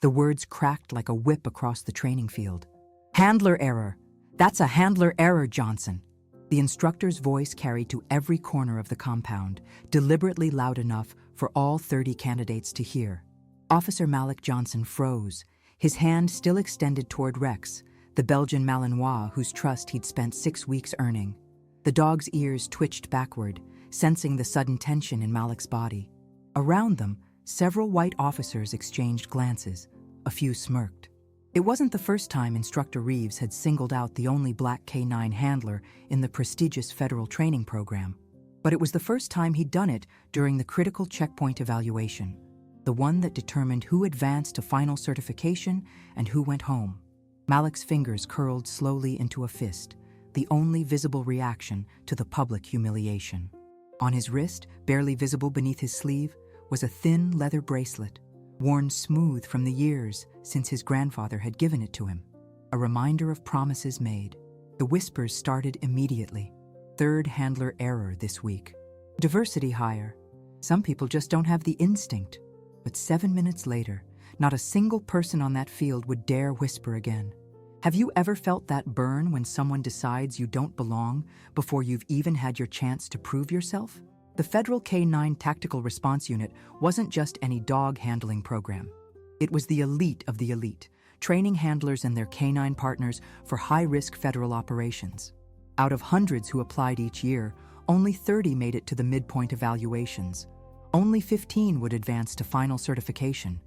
The words cracked like a whip across the training field. "Handler error! That's a handler error, Johnson!" The instructor's voice carried to every corner of the compound, deliberately loud enough for all 30 candidates to hear. Officer Malik Johnson froze, his hand still extended toward Rex, the Belgian Malinois whose trust he'd spent 6 weeks earning. The dog's ears twitched backward, sensing the sudden tension in Malik's body. Around them, several white officers exchanged glances. A few smirked. It wasn't the first time Instructor Reeves had singled out the only black K-9 handler in the prestigious federal training program. But it was the first time he'd done it during the critical checkpoint evaluation, the one that determined who advanced to final certification and who went home. Malik's fingers curled slowly into a fist, the only visible reaction to the public humiliation. On his wrist, barely visible beneath his sleeve, was a thin leather bracelet, worn smooth from the years since his grandfather had given it to him, a reminder of promises made. The whispers started immediately. Third handler error this week. Diversity hire. Some people just don't have the instinct. But 7 minutes later, not a single person on that field would dare whisper again. Have you ever felt that burn when someone decides you don't belong before you've even had your chance to prove yourself? The Federal K-9 Tactical Response Unit wasn't just any dog handling program. It was the elite of the elite, training handlers and their K-9 partners for high-risk federal operations. Out of hundreds who applied each year, only 30 made it to the midpoint evaluations. Only 15 would advance to final certification.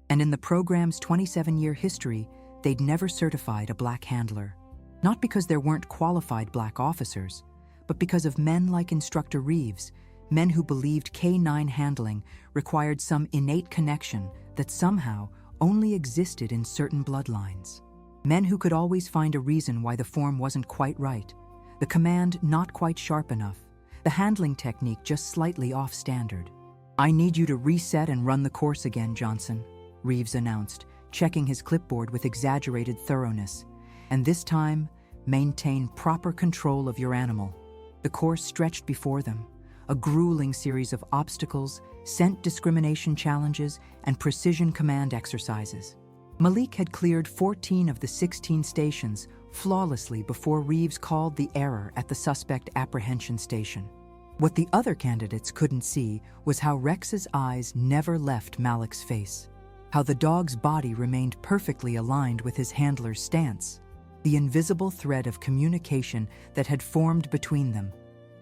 And in the program's 27-year history, they'd never certified a black handler. Not because there weren't qualified black officers, but because of men like Instructor Reeves, men who believed K-9 handling required some innate connection that somehow only existed in certain bloodlines. Men who could always find a reason why the form wasn't quite right, the command not quite sharp enough, the handling technique just slightly off-standard. "I need you to reset and run the course again, Johnson," Reeves announced, checking his clipboard with exaggerated thoroughness. "And this time, maintain proper control of your animal." The course stretched before them, a grueling series of obstacles, scent discrimination challenges, and precision command exercises. Malik had cleared 14 of the 16 stations flawlessly before Reeves called the error at the suspect apprehension station. What the other candidates couldn't see was how Rex's eyes never left Malik's face, how the dog's body remained perfectly aligned with his handler's stance, the invisible thread of communication that had formed between them,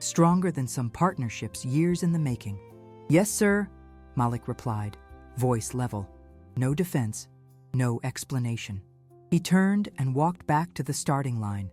stronger than some partnerships years in the making. "Yes, sir," Malik replied, voice level. No defense, no explanation. He turned and walked back to the starting line,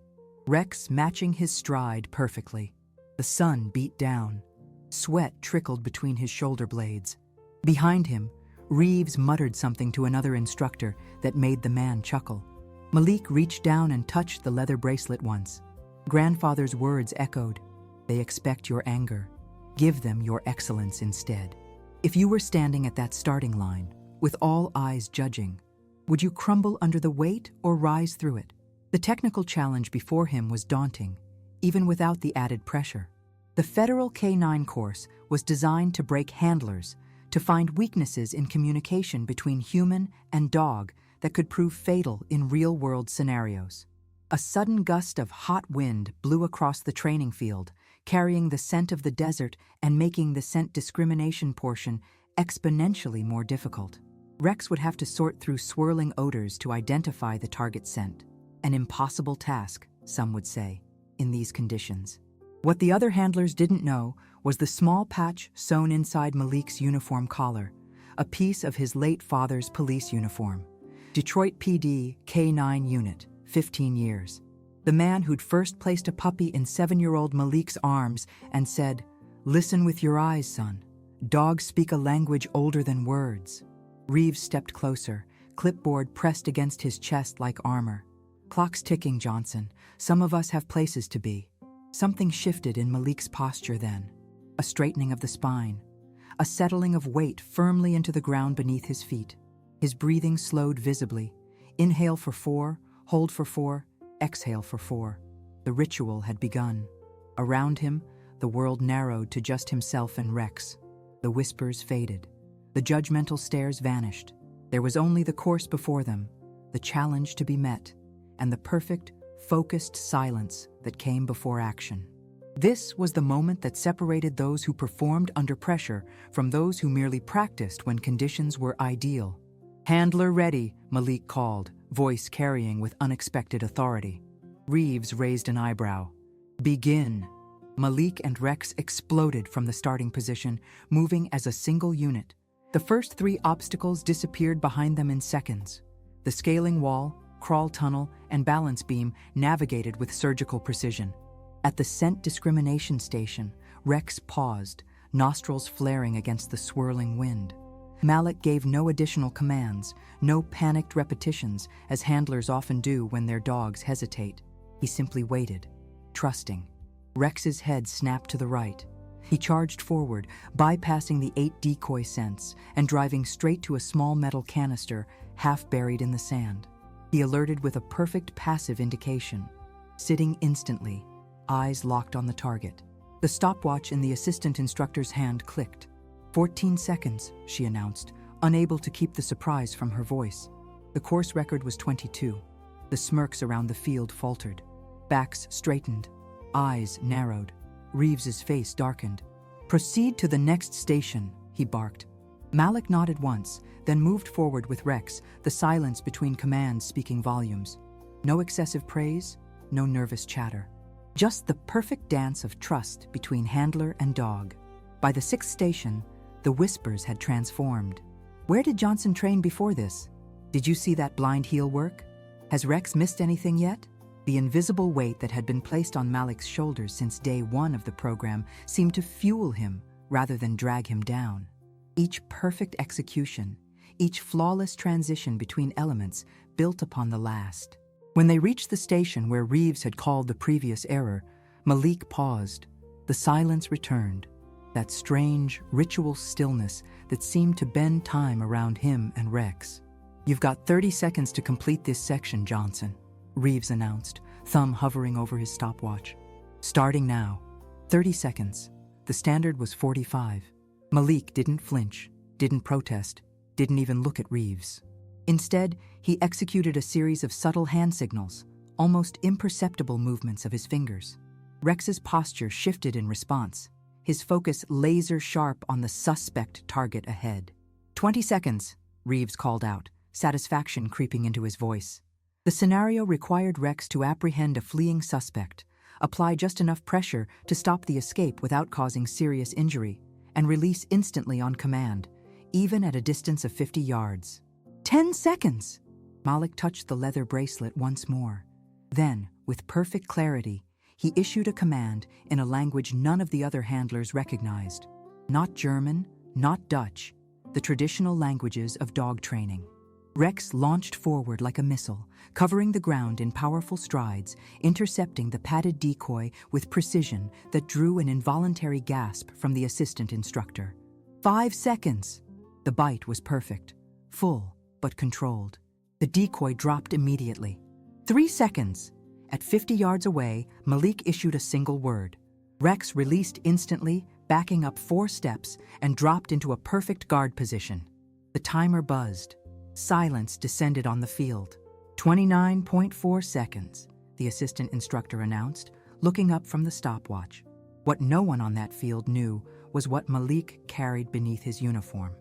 Rex matching his stride perfectly. The sun beat down. Sweat trickled between his shoulder blades. Behind him, Reeves muttered something to another instructor that made the man chuckle. Malik reached down and touched the leather bracelet once. Grandfather's words echoed, "They expect your anger. Give them your excellence instead." If you were standing at that starting line, with all eyes judging, would you crumble under the weight or rise through it? The technical challenge before him was daunting, even without the added pressure. The Federal K-9 course was designed to break handlers, to find weaknesses in communication between human and dog that could prove fatal in real-world scenarios. A sudden gust of hot wind blew across the training field, carrying the scent of the desert and making the scent discrimination portion exponentially more difficult. Rex would have to sort through swirling odors to identify the target scent. An impossible task, some would say, in these conditions. What the other handlers didn't know was the small patch sewn inside Malik's uniform collar, a piece of his late father's police uniform. Detroit PD K-9 unit, 15 years. The man who'd first placed a puppy in 7-year-old Malik's arms and said, "Listen with your eyes, son. Dogs speak a language older than words." Reeves stepped closer, clipboard pressed against his chest like armor. "Clock's ticking, Johnson. Some of us have places to be." Something shifted in Malik's posture then. A straightening of the spine, a settling of weight firmly into the ground beneath his feet. His breathing slowed visibly. Inhale for 4, hold for 4, exhale for 4. The ritual had begun. Around him, the world narrowed to just himself and Rex. The whispers faded. The judgmental stares vanished. There was only the course before them, the challenge to be met, and the perfect, focused silence that came before action. This was the moment that separated those who performed under pressure from those who merely practiced when conditions were ideal. "Handler ready," Malik called, voice carrying with unexpected authority. Reeves raised an eyebrow. "Begin." Malik and Rex exploded from the starting position, moving as a single unit. The first 3 obstacles disappeared behind them in seconds. The scaling wall, crawl tunnel, and balance beam navigated with surgical precision. At the scent discrimination station, Rex paused, nostrils flaring against the swirling wind. Malik gave no additional commands, no panicked repetitions, as handlers often do when their dogs hesitate. He simply waited, trusting. Rex's head snapped to the right. He charged forward, bypassing the 8 decoy scents and driving straight to a small metal canister half buried in the sand. He alerted with a perfect passive indication. Sitting instantly, eyes locked on the target. The stopwatch in the assistant instructor's hand clicked. 14 seconds, she announced, unable to keep the surprise from her voice. The course record was 22. The smirks around the field faltered. Backs straightened. Eyes narrowed. Reeves's face darkened. "Proceed to the next station," he barked. Malik nodded once, then moved forward with Rex, the silence between commands speaking volumes. No excessive praise, no nervous chatter. Just the perfect dance of trust between handler and dog. By the 6th station, the whispers had transformed. "Where did Johnson train before this? Did you see that blind heel work? Has Rex missed anything yet?" The invisible weight that had been placed on Malik's shoulders since day 1 of the program seemed to fuel him rather than drag him down. Each perfect execution, each flawless transition between elements built upon the last. When they reached the station where Reeves had called the previous error, Malik paused. The silence returned, that strange, ritual stillness that seemed to bend time around him and Rex. "You've got 30 seconds to complete this section, Johnson," Reeves announced, thumb hovering over his stopwatch. "Starting now." 30 seconds. The standard was 45. Malik didn't flinch, didn't protest, didn't even look at Reeves. Instead, he executed a series of subtle hand signals, almost imperceptible movements of his fingers. Rex's posture shifted in response, his focus laser-sharp on the suspect target ahead. 20 seconds, Reeves called out, satisfaction creeping into his voice. The scenario required Rex to apprehend a fleeing suspect, apply just enough pressure to stop the escape without causing serious injury, and release instantly on command, even at a distance of 50 yards. 10 seconds! Malik touched the leather bracelet once more. Then, with perfect clarity, he issued a command in a language none of the other handlers recognized. Not German, not Dutch, the traditional languages of dog training. Rex launched forward like a missile, covering the ground in powerful strides, intercepting the padded decoy with precision that drew an involuntary gasp from the assistant instructor. 5 seconds! The bite was perfect, full but controlled. The decoy dropped immediately. 3 seconds! At 50 yards away, Malik issued a single word. Rex released instantly, backing up 4 steps, and dropped into a perfect guard position. The timer buzzed. Silence descended on the field. 29.4 seconds, the assistant instructor announced, looking up from the stopwatch. What no one on that field knew was what Malik carried beneath his uniform.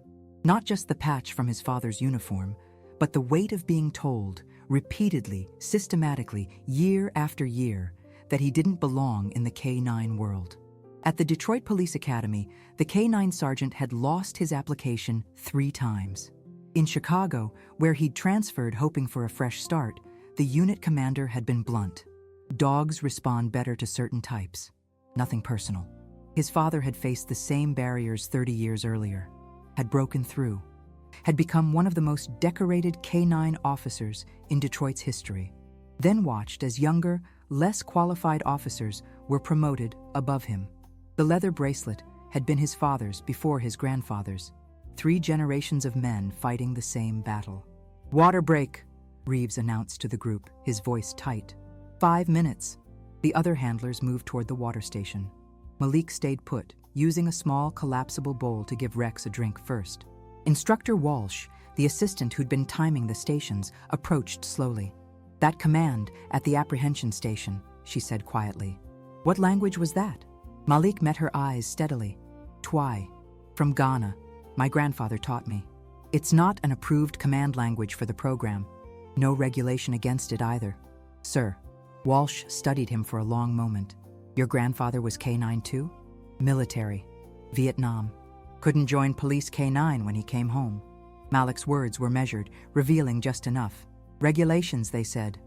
Not just the patch from his father's uniform, but the weight of being told, repeatedly, systematically, year after year, that he didn't belong in the K-9 world. At the Detroit Police Academy, the K-9 sergeant had lost his application 3 times. In Chicago, where he'd transferred hoping for a fresh start, the unit commander had been blunt. Dogs respond better to certain types. Nothing personal. His father had faced the same barriers 30 years earlier, had broken through, had become one of the most decorated K-9 officers in Detroit's history, then watched as younger, less qualified officers were promoted above him. The leather bracelet had been his father's before his grandfather's. 3 generations of men fighting the same battle. "Water break," Reeves announced to the group, his voice tight. 5 minutes. The other handlers moved toward the water station. Malik stayed put, using a small, collapsible bowl to give Rex a drink first. Instructor Walsh, the assistant who'd been timing the stations approached slowly. "That command at the apprehension station," she said quietly. "What language was that?" Malik met her eyes steadily. "Twi. From Ghana. My grandfather taught me. It's not an approved command language for the program. No regulation against it either." "Sir." Walsh studied him for a long moment. "Your grandfather was K-9 too?" "Military. Vietnam. Couldn't join police K-9 when he came home." Malik's words were measured, revealing just enough. "Regulations," they said.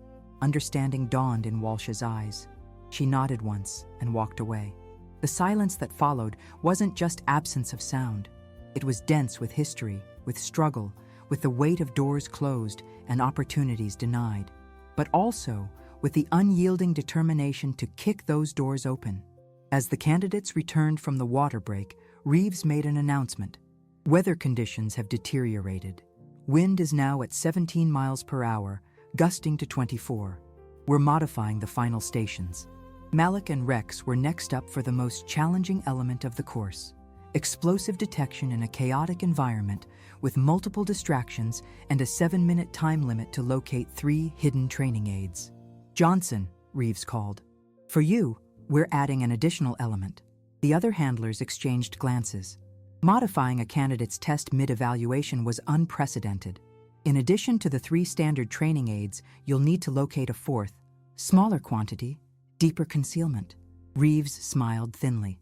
Understanding dawned in Walsh's eyes. She nodded once and walked away. The silence that followed wasn't just absence of sound. It was dense with history, with struggle, with the weight of doors closed and opportunities denied, but also with the unyielding determination to kick those doors open. As the candidates returned from the water break, Reeves made an announcement. "Weather conditions have deteriorated. Wind is now at 17 miles per hour, gusting to 24. We're modifying the final stations." Malik and Rex were next up for the most challenging element of the course: explosive detection in a chaotic environment with multiple distractions and a 7-minute time limit to locate 3 hidden training aids. "Johnson," Reeves called. "For you, we're adding an additional element." The other handlers exchanged glances. Modifying a candidate's test mid-evaluation was unprecedented. In addition to the 3 standard training aids, you'll need to locate a 4th, smaller quantity, deeper concealment. Reeves smiled thinly.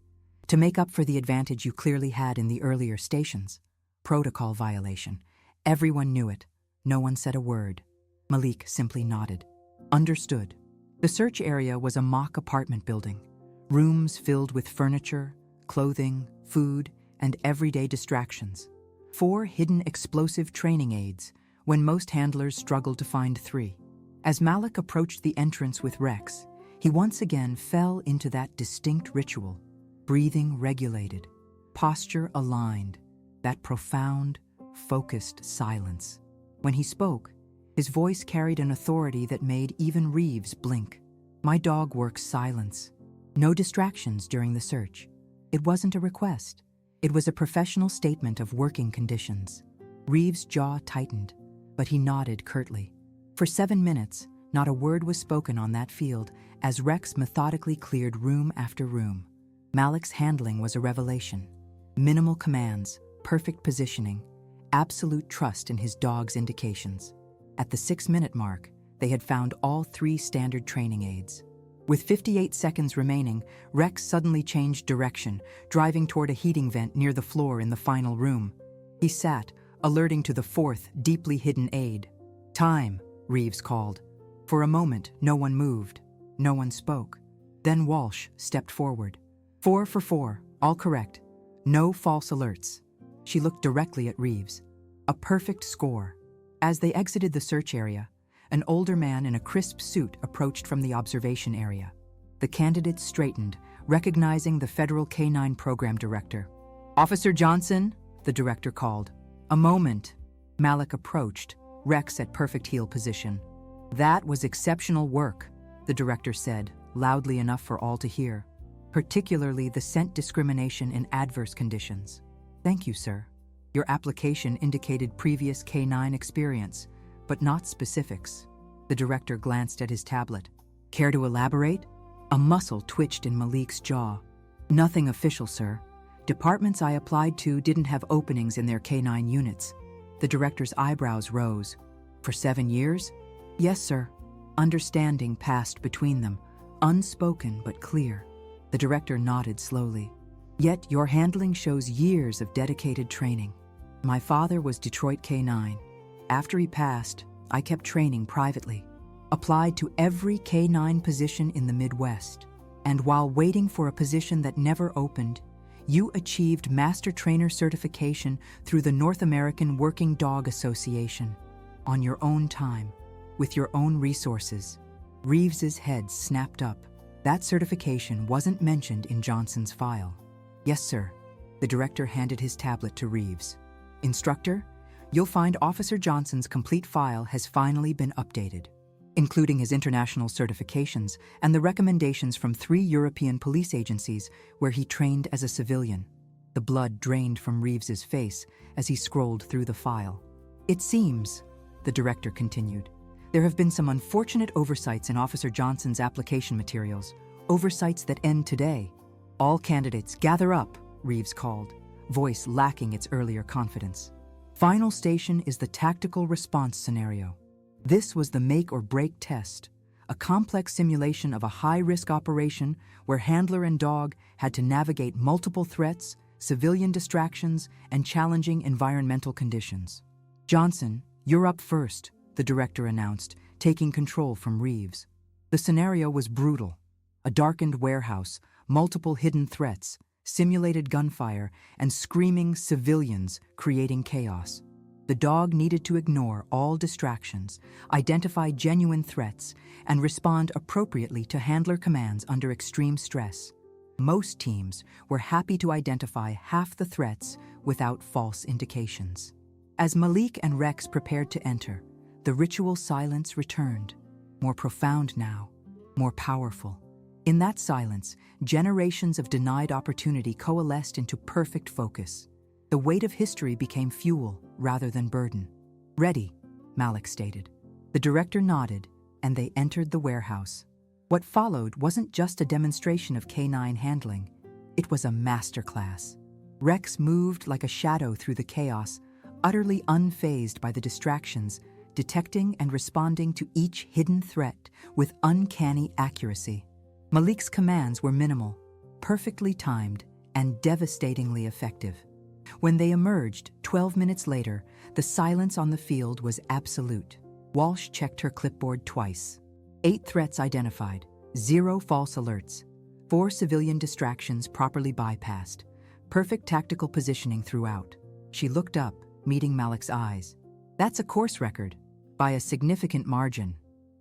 "To make up for the advantage you clearly had in the earlier stations." Protocol violation. Everyone knew it. No one said a word. Malik simply nodded. "Understood." The search area was a mock apartment building. Rooms filled with furniture, clothing, food, and everyday distractions. 4 hidden explosive training aids, when most handlers struggled to find 3. As Malik approached the entrance with Rex, he once again fell into that distinct ritual. Breathing regulated, posture aligned, that profound, focused silence. When he spoke, his voice carried an authority that made even Reeves blink. "My dog works silence. No distractions during the search." It wasn't a request. It was a professional statement of working conditions. Reeves' jaw tightened, but he nodded curtly. For 7 minutes, not a word was spoken on that field as Rex methodically cleared room after room. Malik's handling was a revelation. Minimal commands, perfect positioning, absolute trust in his dog's indications. At the 6-minute mark, they had found all 3 standard training aids. With 58 seconds remaining, Rex suddenly changed direction, driving toward a heating vent near the floor in the final room. He sat, alerting to the 4th, deeply hidden aid. "Time," Reeves called. For a moment, no one moved. No one spoke. Then Walsh stepped forward. 4 for 4, all correct. No false alerts." She looked directly at Reeves. A perfect score. As they exited the search area, an older man in a crisp suit approached from the observation area. The candidates straightened, recognizing the federal K-9 program director. "Officer Johnson," the director called. "A moment." Malik approached, Rex at perfect heel position. "That was exceptional work," the director said, loudly enough for all to hear. "Particularly the scent discrimination in adverse conditions." "Thank you, sir. Your application indicated previous K-9 experience, but not specifics." The director glanced at his tablet. "Care to elaborate?" A muscle twitched in Malik's jaw. "Nothing official, sir. Departments I applied to didn't have openings in their K-9 units." The director's eyebrows rose. "For 7 years?" "Yes, sir." Understanding passed between them, unspoken but clear. The director nodded slowly. "Yet your handling shows years of dedicated training." "My father was Detroit K-9. After he passed, I kept training privately. Applied to every K-9 position in the Midwest. And while waiting for a position that never opened, you achieved Master Trainer certification through the North American Working Dog Association. On your own time, with your own resources." Reeves's head snapped up. That certification wasn't mentioned in Johnson's file. "Yes, sir." The director handed his tablet to Reeves. "Instructor, you'll find Officer Johnson's complete file has finally been updated, including his international certifications and the recommendations from 3 European police agencies where he trained as a civilian." The blood drained from Reeves's face as he scrolled through the file. It seems, the director continued, there have been some unfortunate oversights in Officer Johnson's application materials, oversights that end today. All candidates, gather up, Reeves called, voice lacking its earlier confidence. Final station is the tactical response scenario. This was the make or break test, a complex simulation of a high-risk operation where handler and dog had to navigate multiple threats, civilian distractions, and challenging environmental conditions. Johnson, you're up first, the director announced, taking control from Reeves. The scenario was brutal. A darkened warehouse, multiple hidden threats, simulated gunfire, and screaming civilians creating chaos. The dog needed to ignore all distractions, identify genuine threats, and respond appropriately to handler commands under extreme stress. Most teams were happy to identify half the threats without false indications. As Malik and Rex prepared to enter, the ritual silence returned, more profound now, more powerful. In that silence, generations of denied opportunity coalesced into perfect focus. The weight of history became fuel rather than burden. Ready, Malik stated. The director nodded, and they entered the warehouse. What followed wasn't just a demonstration of canine handling. It was a masterclass. Rex moved like a shadow through the chaos, utterly unfazed by the distractions, detecting and responding to each hidden threat with uncanny accuracy. Malik's commands were minimal, perfectly timed, and devastatingly effective. When they emerged 12 minutes later, the silence on the field was absolute. Walsh checked her clipboard twice. 8 threats identified, 0 false alerts, 4 civilian distractions properly bypassed, perfect tactical positioning throughout. She looked up, meeting Malik's eyes. That's a course record, by a significant margin.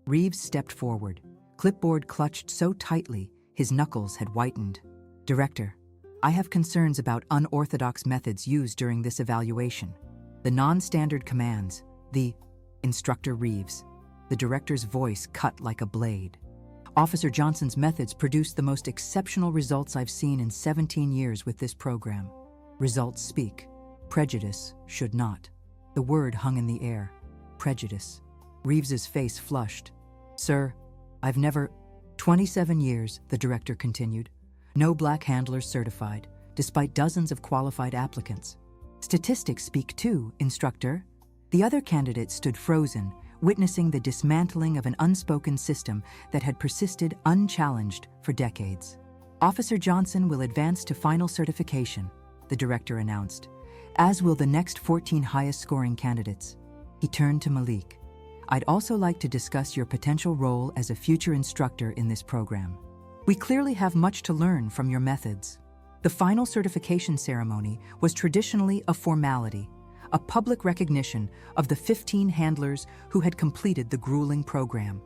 Reeves stepped forward. Clipboard clutched so tightly, his knuckles had whitened. Director, I have concerns about unorthodox methods used during this evaluation. The non-standard commands, the Instructor Reeves. The director's voice cut like a blade. Officer Johnson's methods produced the most exceptional results I've seen in 17 years with this program. Results speak. Prejudice should not. The word hung in the air. Prejudice. Reeves's face flushed. Sir, I've never... 27 years, the director continued. No black handlers certified, despite dozens of qualified applicants. Statistics speak too, Instructor. The other candidates stood frozen, witnessing the dismantling of an unspoken system that had persisted unchallenged for decades. Officer Johnson will advance to final certification, the director announced, as will the next 14 highest-scoring candidates. He turned to Malik. I'd also like to discuss your potential role as a future instructor in this program. We clearly have much to learn from your methods. The final certification ceremony was traditionally a formality, a public recognition of the 15 handlers who had completed the grueling program.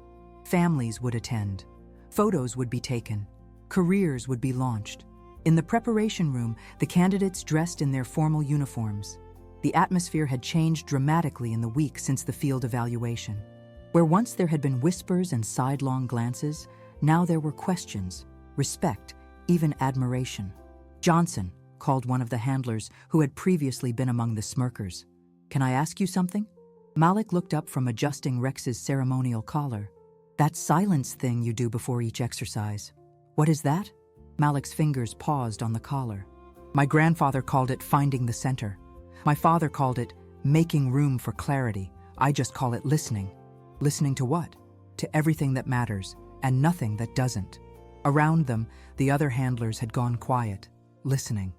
Families would attend. Photos would be taken. Careers would be launched. In the preparation room, the candidates dressed in their formal uniforms. The atmosphere had changed dramatically in the week since the field evaluation. Where once there had been whispers and sidelong glances, now there were questions, respect, even admiration. Johnson called one of the handlers who had previously been among the smirkers. Can I ask you something? Malik looked up from adjusting Rex's ceremonial collar. That silence thing you do before each exercise. What is that? Malik's fingers paused on the collar. My grandfather called it finding the center. My father called it making room for clarity. I just call it listening. Listening to what? To everything that matters, and nothing that doesn't. Around them, the other handlers had gone quiet, listening.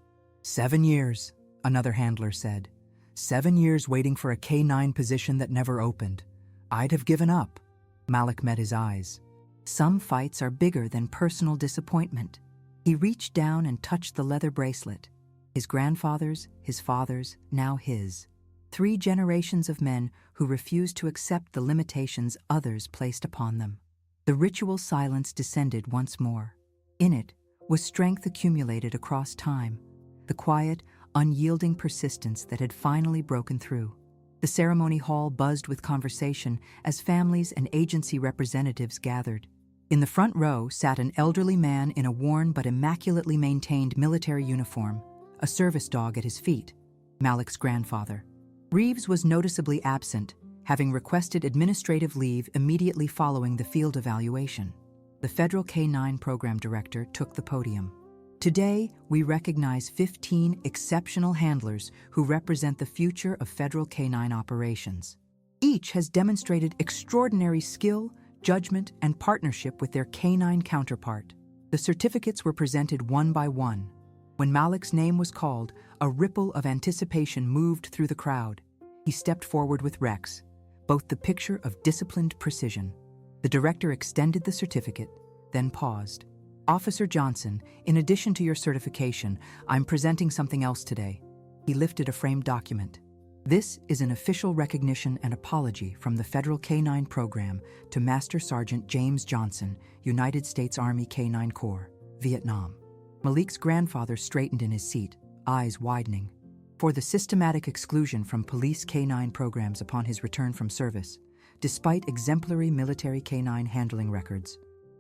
7 years, another handler said. 7 years waiting for a K9 position that never opened. I'd have given up. Malik met his eyes. Some fights are bigger than personal disappointment. He reached down and touched the leather bracelet. His grandfather's, his father's, now his. 3 generations of men who refused to accept the limitations others placed upon them. The ritual silence descended once more. In it was strength accumulated across time, the quiet, unyielding persistence that had finally broken through. The ceremony hall buzzed with conversation as families and agency representatives gathered. In the front row sat an elderly man in a worn but immaculately maintained military uniform, a service dog at his feet, Malik's grandfather. Reeves was noticeably absent, having requested administrative leave immediately following the field evaluation. The Federal K-9 program director took the podium. Today, we recognize 15 exceptional handlers who represent the future of Federal K-9 operations. Each has demonstrated extraordinary skill, judgment, and partnership with their K-9 counterpart. The certificates were presented one by one. When Malik's name was called, a ripple of anticipation moved through the crowd. He stepped forward with Rex, both the picture of disciplined precision. The director extended the certificate, then paused. "Officer Johnson, in addition to your certification, I'm presenting something else today." He lifted a framed document. "This is an official recognition and apology from the Federal K-9 program to Master Sergeant James Johnson, United States Army K-9 Corps, Vietnam." Malik's grandfather straightened in his seat, eyes widening. "For the systematic exclusion from police K-9 programs upon his return from service, despite exemplary military K-9 handling records,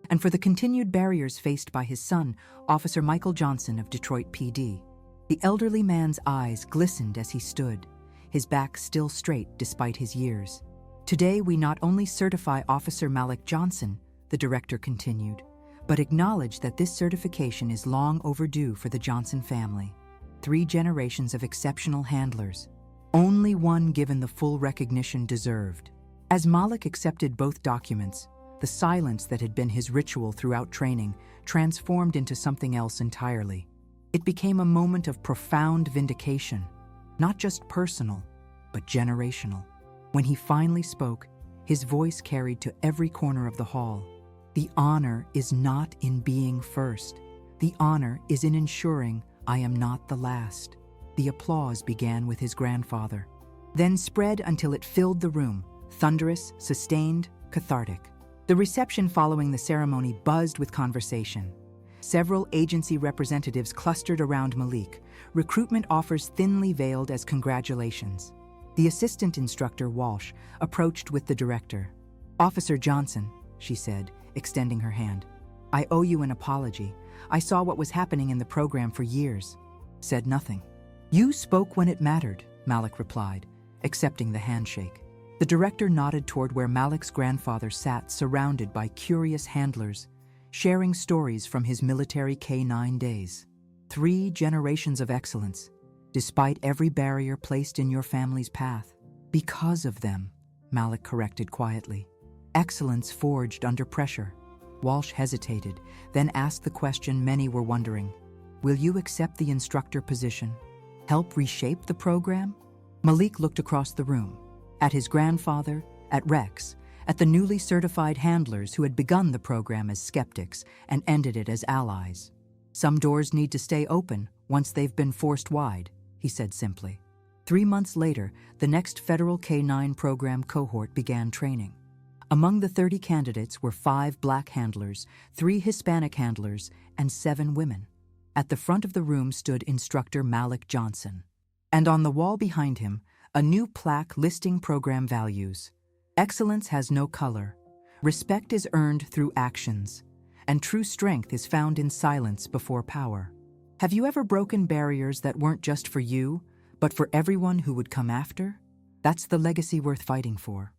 and for the continued barriers faced by his son, Officer Michael Johnson of Detroit PD." The elderly man's eyes glistened as he stood, his back still straight despite his years. "Today we not only certify Officer Malik Johnson," the director continued, "but acknowledge that this certification is long overdue for the Johnson family. 3 generations of exceptional handlers, only one given the full recognition deserved." As Malik accepted both documents, the silence that had been his ritual throughout training transformed into something else entirely. It became a moment of profound vindication, not just personal, but generational. When he finally spoke, his voice carried to every corner of the hall. "The honor is not in being first. The honor is in ensuring I am not the last." The applause began with his grandfather, then spread until it filled the room, thunderous, sustained, cathartic. The reception following the ceremony buzzed with conversation. Several agency representatives clustered around Malik, recruitment offers thinly veiled as congratulations. The assistant instructor, Walsh, approached with the director. "Officer Johnson," she said, extending her hand, "I owe you an apology. I saw what was happening in the program for years." "Said nothing." "You spoke when it mattered," Malik replied, accepting the handshake. The director nodded toward where Malik's grandfather sat, surrounded by curious handlers, sharing stories from his military K-9 days. 3 generations of excellence, despite every barrier placed in your family's path. "Because of them," Malik corrected quietly. "Excellence forged under pressure." Walsh hesitated, then asked the question many were wondering. "Will you accept the instructor position? Help reshape the program?" Malik looked across the room, at his grandfather, at Rex, at the newly certified handlers who had begun the program as skeptics and ended it as allies. "Some doors need to stay open once they've been forced wide," he said simply. 3 months later, the next Federal K-9 program cohort began training. Among the 30 candidates were 5 black handlers, 3 Hispanic handlers, and 7 women. At the front of the room stood Instructor Malik Johnson, and on the wall behind him, a new plaque listing program values. "Excellence has no color. Respect is earned through actions, and true strength is found in silence before power." Have you ever broken barriers that weren't just for you, but for everyone who would come after? That's the legacy worth fighting for.